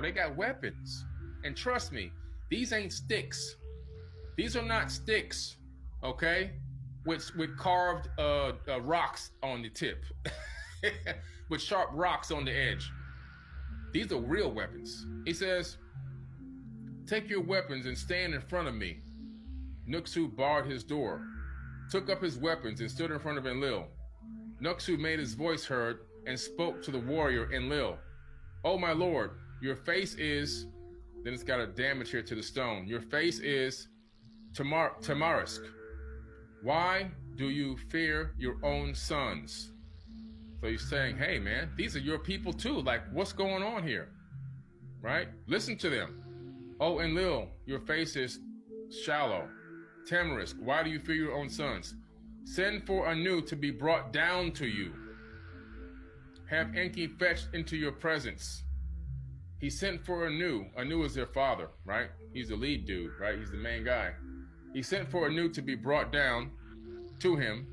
They got weapons. And trust me, these ain't sticks. These are not sticks, okay? With carved rocks on the tip, with sharp rocks on the edge. These are real weapons. He says, take your weapons and stand in front of me. Nuxu barred his door, took up his weapons and stood in front of Enlil. Nuxu made his voice heard and spoke to the warrior Enlil. Oh my lord, your face is, then it's got a damage here to the stone. Your face is Tamarisk. Why do you fear your own sons? So he's saying, hey man, these are your people too. Like, what's going on here? Right? Listen to them. Oh Enlil, your face is shallow. Tamarisk, why do you fear your own sons? Send for Anu to be brought down to you. Have Enki fetched into your presence. He sent for Anu. Anu is their father, right? He's the lead dude, right? He's the main guy. He sent for Anu to be brought down to him.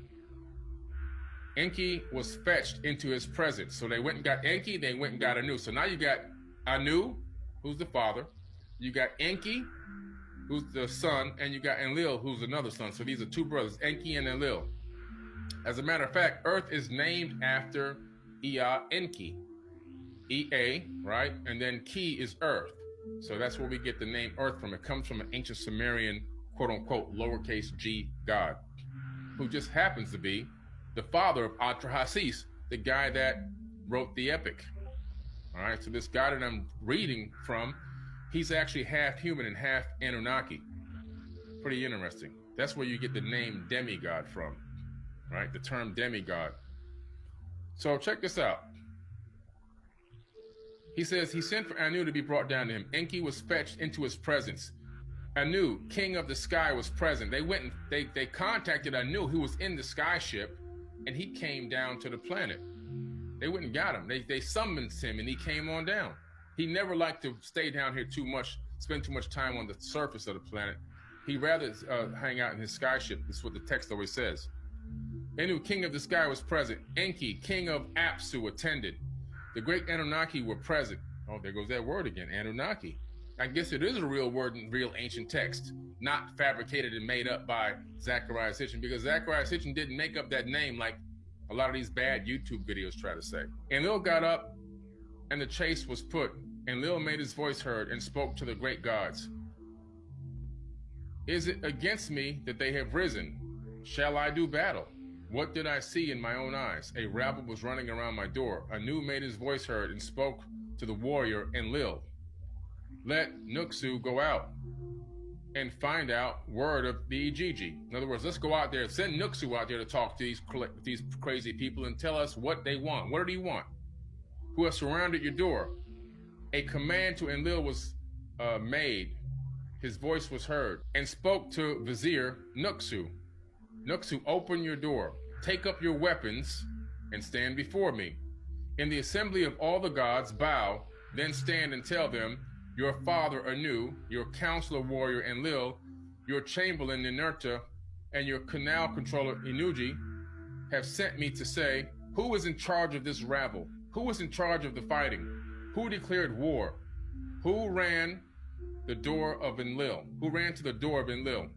Enki was fetched into his presence. So they went and got Enki, they went and got Anu. So now you got Anu, who's the father. You got Enki, who's the son, and you got Enlil, who's another son. So these are two brothers, Enki and Enlil. As a matter of fact, Earth is named after Ea Enki. Ea, right? And then Ki is Earth. So that's where we get the name Earth from. It comes from an ancient Sumerian, quote unquote, lowercase g god, who just happens to be the father of Atrahasis, the guy that wrote the epic. All right, so this guy that I'm reading from, he's actually half human and half Anunnaki. Pretty interesting. That's where you get the name demigod from, right? The term demigod. So check this out. He says he sent for Anu to be brought down to him. Enki was fetched into his presence. Anu, king of the sky, was present. They went and they contacted Anu, who was in the sky ship, and he came down to the planet. They went and got him. They summoned him, and he came on down. He never liked to stay down here too much, spend too much time on the surface of the planet. He rather hang out in his sky ship. This is what the text always says. Anu, king of the sky, was present. Enki, king of Apsu, attended. The great Anunnaki were present. Oh, there goes that word again, Anunnaki. I guess it is a real word in real ancient text, not fabricated and made up by Zecharia Sitchin, because Zecharia Sitchin didn't make up that name like a lot of these bad YouTube videos try to say. Enlil got up and the chase was put. Enlil made his voice heard and spoke to the great gods. Is it against me that they have risen? Shall I do battle? What did I see in my own eyes? A rabble was running around my door. Anu made his voice heard and spoke to the warrior Enlil. Let Nuxu go out and find out word of the Igigi. In other words, let's go out there, send Nuxu out there to talk to these crazy people and tell us what they want. What do you want? Who have surrounded your door? A command to Enlil was made. His voice was heard and spoke to Vizier Nuxu. Nuxu, open your door, take up your weapons, and stand before me. In the assembly of all the gods, bow, then stand and tell them, your father Anu, your counselor warrior Enlil, your chamberlain Ninurta, and your canal controller Inuji have sent me to say, who is in charge of this rabble? Who is in charge of the fighting? Who declared war? Who ran the door of Enlil? Who ran to the door of Enlil?